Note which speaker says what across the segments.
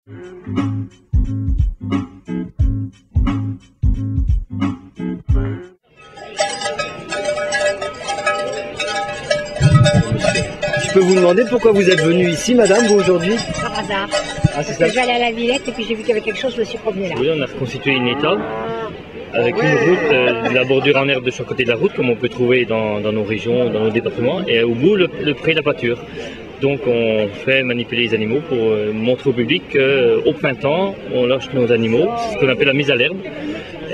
Speaker 1: Je peux vous demander pourquoi vous êtes venue ici, madame, vous, aujourd'hui?
Speaker 2: Par hasard.
Speaker 1: Ah, c'est ça.
Speaker 2: J'allais à la Villette et puis j'ai vu qu'il y avait quelque chose, je me suis promenée là.
Speaker 3: Oui, on a reconstitué une étable avec une route, de la bordure en herbe de chaque côté de la route, comme on peut trouver dans nos régions, dans nos départements, et au bout, le pré de la pâture. Donc on fait manipuler les animaux pour montrer au public qu'au printemps, on lâche nos animaux, c'est ce qu'on appelle la mise à l'herbe.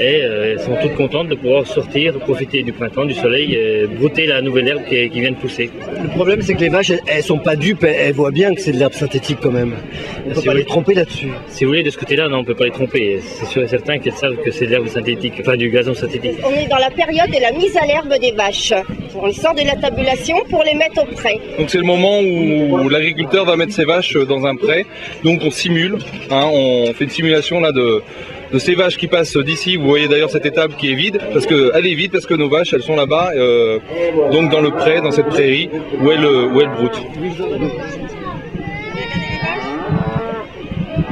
Speaker 3: Et elles sont toutes contentes de pouvoir sortir, profiter du printemps, du soleil, et brouter la nouvelle herbe qui vient de pousser.
Speaker 1: Le problème, c'est que les vaches, elles sont pas dupes, elles voient bien que c'est de l'herbe synthétique quand même. On ne peut pas les tromper là-dessus.
Speaker 3: Si vous voulez, de ce côté-là, non, on ne peut pas les tromper. C'est sûr et certain qu'elles savent que c'est de l'herbe synthétique, enfin du gazon synthétique.
Speaker 4: On est dans la période de la mise à l'herbe des vaches. On les sort de la tabulation pour les mettre au pré.
Speaker 5: Donc c'est le moment où l'agriculteur va mettre ses vaches dans un pré. Donc on simule, on fait une simulation là de ces vaches qui passent d'ici. Vous voyez d'ailleurs cette étable qui est vide, elle est vide parce que nos vaches, elles sont là-bas, donc dans le pré, dans cette prairie où elles broutent.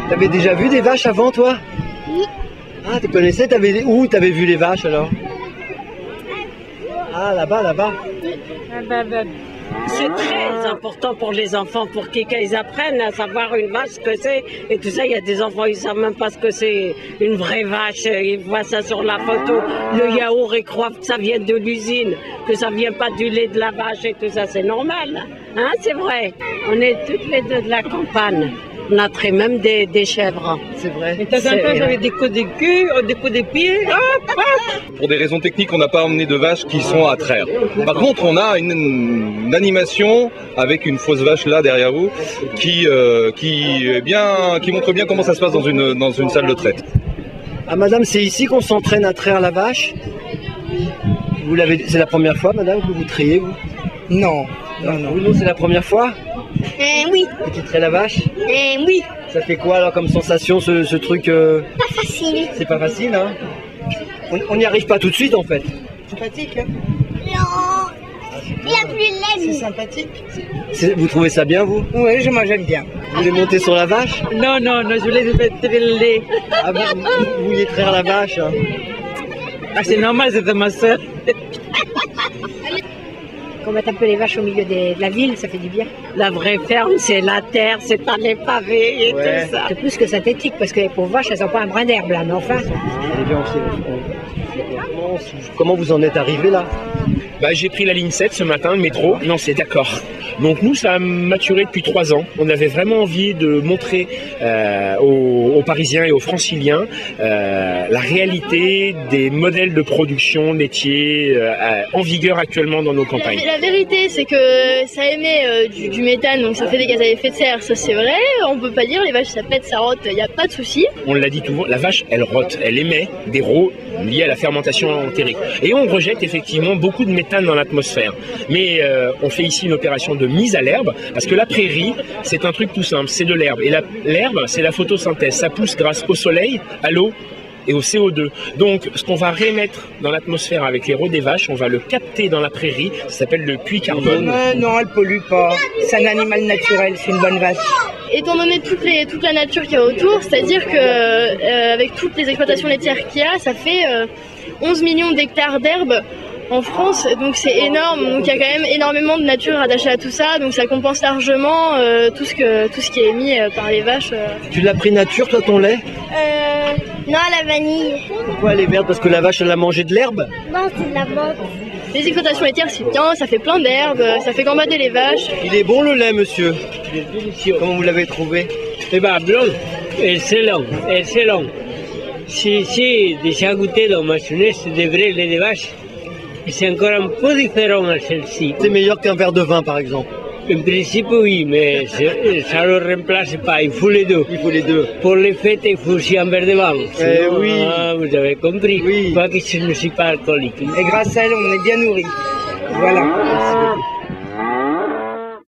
Speaker 1: T'avais déjà vu des vaches avant, toi?
Speaker 4: Oui.
Speaker 1: Ah, tu connaissais? Où t'avais vu les vaches alors? Ah, là-bas.
Speaker 6: C'est très important pour les enfants, pour qu'ils apprennent à savoir une vache ce que c'est. Et tout ça, il y a des enfants, ils ne savent même pas ce que c'est une vraie vache. Ils voient ça sur la photo, le yaourt, ils croient que ça vient de l'usine, que ça ne vient pas du lait de la vache et tout ça, c'est normal. Hein, c'est vrai. On est toutes les deux de la campagne. On a très même des chèvres.
Speaker 1: C'est vrai.
Speaker 6: Et de temps en temps, j'avais des coups de cul, des coups de pied.
Speaker 5: Pour des raisons techniques, on n'a pas emmené de vaches qui sont à traire. Par contre, on a une animation avec une fausse vache là derrière vous qui montre bien comment ça se passe dans une salle de traite.
Speaker 1: Ah, madame, c'est ici qu'on s'entraîne à traire la vache? C'est la première fois, madame, que vous trayez, vous?
Speaker 7: Non.
Speaker 1: Non, c'est la première fois?
Speaker 4: Oui.
Speaker 1: Que tu traies la vache?
Speaker 4: Oui.
Speaker 1: Ça fait quoi alors comme sensation ce truc
Speaker 4: Pas facile.
Speaker 1: C'est pas facile, hein? On n'y arrive pas tout de suite en fait.
Speaker 7: Sympathique, hein?
Speaker 4: Non. La plus laine.
Speaker 7: C'est sympathique.
Speaker 1: Vous trouvez ça bien, vous?
Speaker 7: Oui, moi j'aime bien.
Speaker 1: Vous voulez monter sur la vache?
Speaker 6: Non, je voulais mettre le lait.
Speaker 1: Ah, vous vouliez traire la vache, hein?
Speaker 6: Ah, c'est normal, c'était ma soeur.
Speaker 2: Qu'on mette un peu les vaches au milieu de la ville, ça fait du bien.
Speaker 6: La vraie ferme, c'est la terre, c'est pas les pavés et tout ça.
Speaker 2: C'est plus que synthétique, parce que les pauvres vaches, elles n'ont pas un brin d'herbe là, mais enfin.
Speaker 1: Comment vous en êtes arrivé là?
Speaker 8: J'ai pris la ligne 7 ce matin, le métro. Non, c'est d'accord. Donc nous, ça a maturé depuis 3 ans. On avait vraiment envie de montrer aux Parisiens et aux Franciliens la réalité des modèles de production laitiers en vigueur actuellement dans nos campagnes.
Speaker 9: La vérité, c'est que ça émet du méthane, donc ça fait des gaz à effet de serre, ça c'est vrai. On peut pas dire, les vaches ça pète, ça rote, il n'y a pas de souci.
Speaker 8: On l'a dit souvent, la vache, elle rote, elle émet des rots liés à la fermentation entérique. Et on rejette effectivement beaucoup de méthane dans l'atmosphère. Mais on fait ici une opération de mise à l'herbe, parce que la prairie, c'est un truc tout simple, c'est de l'herbe. Et l'herbe, c'est la photosynthèse, ça pousse grâce au soleil, à l'eau et au CO2. Donc, ce qu'on va remettre dans l'atmosphère avec les rots des vaches, on va le capter dans la prairie, ça s'appelle le puits carbone.
Speaker 7: Non, elle pollue pas. C'est un animal naturel, c'est une bonne vache.
Speaker 9: Étant donné toute la nature qu'il y a autour, c'est-à-dire que avec toutes les exploitations laitières qu'il y a, ça fait 11 millions d'hectares d'herbe en France, donc c'est énorme. Donc il y a quand même énormément de nature attachée à tout ça, donc ça compense largement tout ce qui est émis par les vaches.
Speaker 1: Tu l'as pris nature, toi, ton lait?
Speaker 4: Non, à la vanille.
Speaker 1: Pourquoi elle est verte? Parce que la vache, elle a mangé de l'herbe?
Speaker 4: Non, c'est de la menthe.
Speaker 9: Les exploitations laitières, c'est bien, ça fait plein d'herbes, ça fait gambader les vaches.
Speaker 1: Il est bon le lait, monsieur? Il est délicieux. Comment vous l'avez trouvé?
Speaker 10: Bon, excellent. Si déjà goûté dans ma jeunesse de vrai lait de vache, c'est encore un peu différent à celle-ci.
Speaker 1: C'est meilleur qu'un verre de vin, par exemple?
Speaker 10: En principe, oui, mais ça ne le remplace pas. Il faut les deux.
Speaker 1: Il faut les deux.
Speaker 10: Pour les fêtes, il faut aussi un verre de vin.
Speaker 1: Oui.
Speaker 10: Vous avez compris.
Speaker 1: Oui.
Speaker 10: Pas que je ne suis pas alcoolique.
Speaker 7: Et grâce à elle, on est bien nourris. Voilà.